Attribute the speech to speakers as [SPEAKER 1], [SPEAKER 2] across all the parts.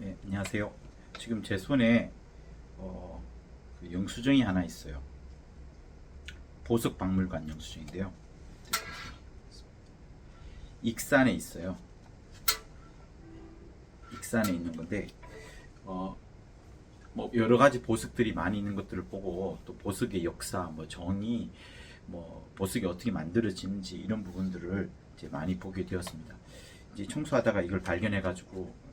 [SPEAKER 1] 네, 안녕하세요. 지금 제 손에 그 영수증이 하나 있어요. 보석박물관 영수증인데요. 익산에 있어요. 익산에 있는 건데 뭐 여러 가지 보석들이 많이 있는 것들을 보고 또 보석의 역사, 뭐 정의, 뭐 보석이 어떻게 만들어지는지 이런 부분들을 이제 많이 보게 되었습니다. 이제 청소하다가 이걸 발견해가지고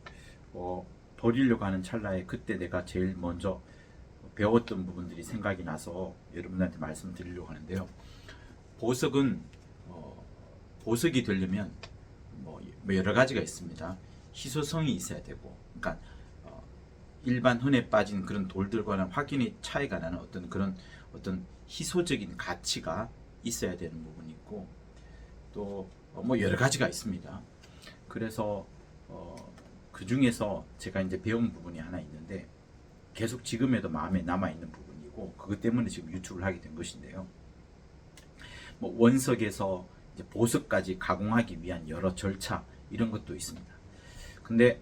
[SPEAKER 1] 버리려고 하는 찰나에 그때 내가 제일 먼저 배웠던 부분들이 생각이 나서 여러분들한테 말씀드리려고 하는데요. 보석은 보석이 되려면 뭐 여러 가지가 있습니다. 희소성이 있어야 되고, 그러니까 일반 흔해 빠진 그런 돌들과는 확연히 차이가 나는 어떤 희소적인 가치가 있어야 되는 부분이 있고, 또 뭐 여러 가지가 있습니다. 그래서 그 중에서 제가 이제 배운 부분이 하나 있는데 계속 지금에도 마음에 남아 있는 부분이고, 그것 때문에 지금 유튜브를 하게 된 것인데요. 뭐 원석에서 이제 보석까지 가공하기 위한 여러 절차 이런 것도 있습니다. 근데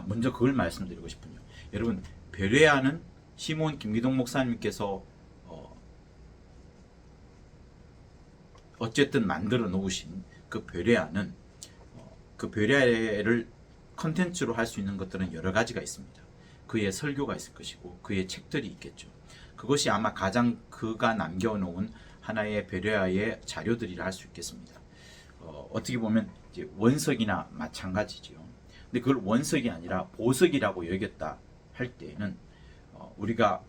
[SPEAKER 1] 먼저 그걸 말씀드리고 싶군요. 여러분, 베레아는 시몬 김기동 목사님께서 어쨌든 만들어 놓으신 그 베레아는 그 베레아를 컨텐츠로 할 수 있는 것들은 여러 가지가 있습니다. 그의 설교가 있을 것이고 그의 책들이 있겠죠. 그것이 아마 가장 그가 남겨놓은 하나의 베레아의 자료들이라 할 수 있겠습니다. 어떻게 보면 이제 원석이나 마찬가지죠. 근데 그걸 원석이 아니라 보석이라고 여겼다 할 때에는 우리가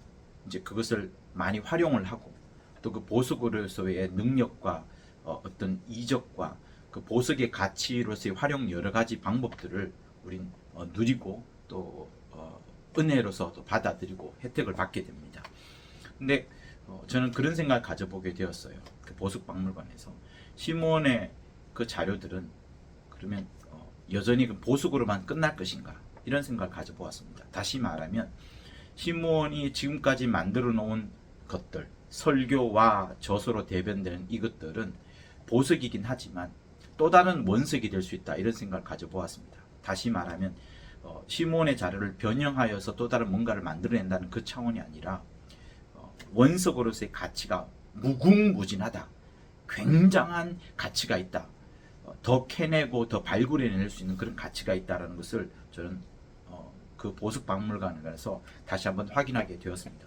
[SPEAKER 1] 이제 그것을 많이 활용을 하고, 또 그 보석으로서의 능력과 어떤 이적과 그 보석의 가치로서의 활용 여러 가지 방법들을 우린 누리고 또 은혜로서 또 받아들이고 혜택을 받게 됩니다. 근데 저는 그런 생각을 가져보게 되었어요. 그 보석박물관에서 시몬의 그 자료들은 그러면 여전히 그 보석으로만 끝날 것인가, 이런 생각을 가져보았습니다. 다시 말하면 시몬이 지금까지 만들어 놓은 것들, 설교와 저서로 대변되는 이것들은 보석이긴 하지만 또 다른 원석이 될 수 있다, 이런 생각을 가져보았습니다. 다시 말하면 시몬의 자료를 변형하여서 또 다른 뭔가를 만들어낸다는 그 차원이 아니라 원석으로서의 가치가 무궁무진하다, 굉장한 가치가 있다, 더 캐내고 더 발굴해낼 수 있는 그런 가치가 있다는 것을 저는 그 보석박물관에 가서 다시 한번 확인하게 되었습니다.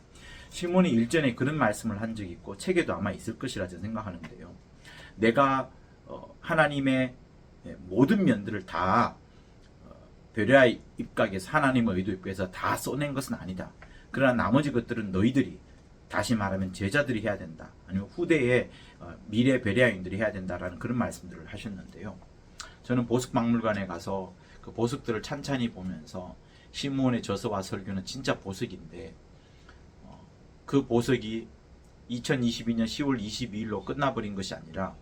[SPEAKER 1] 시몬이 일전에 그런 말씀을 한 적이 있고 책에도 아마 있을 것이라 저는 생각하는데요. 내가 하나님의 모든 면들을 다 베레아의 입각에서, 하나님의 의도 입각에서 다 써낸 것은 아니다. 그러나 나머지 것들은 너희들이, 다시 말하면 제자들이 해야 된다, 아니면 후대의 미래 베레아인들이 해야 된다라는 그런 말씀들을 하셨는데요. 저는 보석박물관에 가서 그 보석들을 찬찬히 보면서 시몬의 저서와 설교는 진짜 보석인데 그 보석이 2022년 10월 22일로 끝나버린 것이 아니라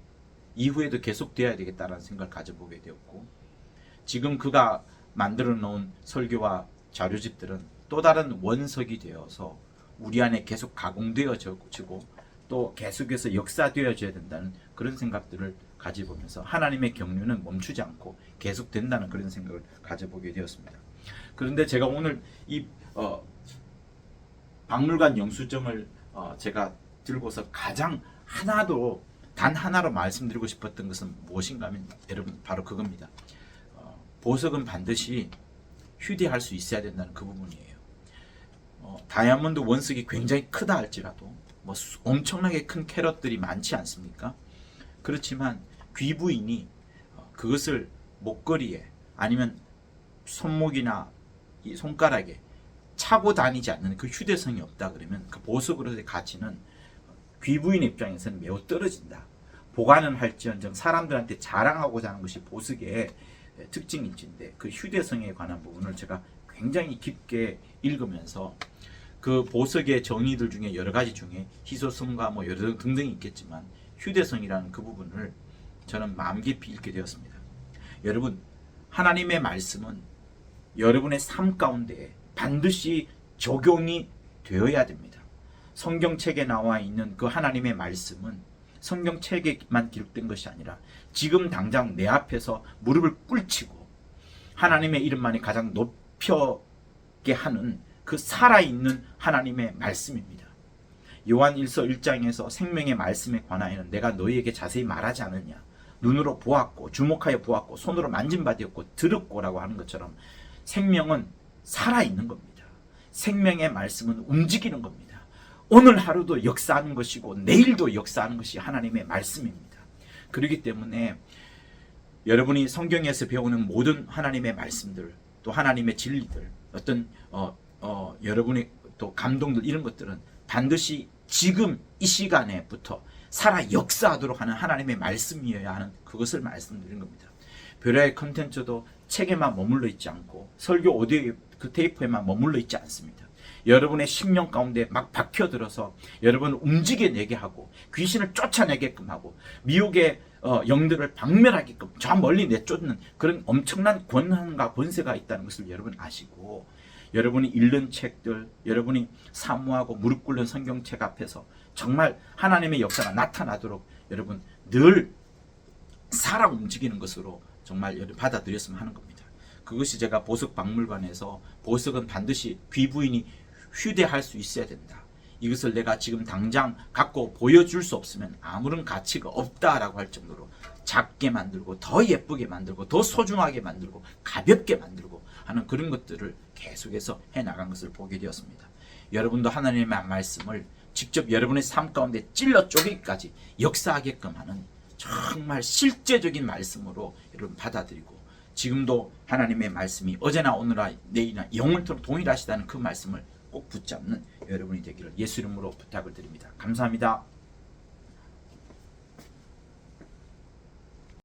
[SPEAKER 1] 이후에도 계속돼야 되겠다라는 생각을 가져보게 되었고, 지금 그가 만들어 놓은 설교와 자료집들은 또 다른 원석이 되어서 우리 안에 계속 가공되어지고 또 계속해서 역사되어져야 된다는 그런 생각들을 가져보면서 하나님의 경륜은 멈추지 않고 계속된다는 그런 생각을 가져보게 되었습니다. 그런데 제가 오늘 이 박물관 영수증을 제가 들고서 가장 단 하나로 말씀드리고 싶었던 것은 무엇인가 하면 여러분 바로 그겁니다. 보석은 반드시 휴대할 수 있어야 된다는 그 부분이에요. 다이아몬드 원석이 굉장히 크다 할지라도 뭐 엄청나게 큰 캐럿들이 많지 않습니까? 그렇지만 귀부인이 그것을 목걸이에 아니면 손목이나 이 손가락에 차고 다니지 않는 그 휴대성이 없다 그러면 그 보석으로서의 가치는 귀부인 입장에서는 매우 떨어진다. 보관은 할지언정 사람들한테 자랑하고자 하는 것이 보석의 특징인데, 그 휴대성에 관한 부분을 제가 굉장히 깊게 읽으면서 그 보석의 정의들 중에 여러 가지 중에 희소성과 뭐 여러 등등이 있겠지만 휴대성이라는 그 부분을 저는 마음 깊이 읽게 되었습니다. 여러분, 하나님의 말씀은 여러분의 삶 가운데 반드시 적용이 되어야 됩니다. 성경책에 나와 있는 그 하나님의 말씀은 성경책에만 기록된 것이 아니라 지금 당장 내 앞에서 무릎을 꿇치고 하나님의 이름만이 가장 높이 잡혀게 하는 그 살아있는 하나님의 말씀입니다. 요한 1서 1장에서 생명의 말씀에 관하여는 내가 너희에게 자세히 말하지 않느냐. 눈으로 보았고 주목하여 보았고 손으로 만진 바 되었고 들었고라고 하는 것처럼 생명은 살아있는 겁니다. 생명의 말씀은 움직이는 겁니다. 오늘 하루도 역사하는 것이고 내일도 역사하는 것이 하나님의 말씀입니다. 그렇기 때문에 여러분이 성경에서 배우는 모든 하나님의 말씀들, 또 하나님의 진리들, 어떤 여러분의 또 감동들, 이런 것들은 반드시 지금 이 시간에부터 살아 역사하도록 하는 하나님의 말씀이어야 하는 그것을 말씀드린 겁니다. 벼라의 컨텐츠도 책에만 머물러 있지 않고 설교 오디오 그 테이프에만 머물러 있지 않습니다. 여러분의 심령 가운데 막 박혀들어서 여러분을 움직여내게 하고 귀신을 쫓아내게끔 하고 미혹의 영들을 박멸하게끔 저 멀리 내쫓는 그런 엄청난 권한과 권세가 있다는 것을 여러분 아시고, 여러분이 읽는 책들, 여러분이 사모하고 무릎 꿇는 성경책 앞에서 정말 하나님의 역사가 나타나도록 여러분 늘 살아 움직이는 것으로 정말 여러분 받아들였으면 하는 겁니다. 그것이 제가 보석박물관에서 보석은 반드시 귀부인이 휴대할 수 있어야 된다. 이것을 내가 지금 당장 갖고 보여줄 수 없으면 아무런 가치가 없다라고 할 정도로 작게 만들고 더 예쁘게 만들고 더 소중하게 만들고 가볍게 만들고 하는 그런 것들을 계속해서 해나간 것을 보게 되었습니다. 여러분도 하나님의 말씀을 직접 여러분의 삶 가운데 찔러 쪼개기까지 역사하게끔 하는 정말 실제적인 말씀으로 여러분 받아들이고, 지금도 하나님의 말씀이 어제나 오늘나 내일이나 영원토록 동일하시다는 그 말씀을 꼭 붙잡는 여러분이 되기를 예수 이름으로 부탁을 드립니다. 감사합니다.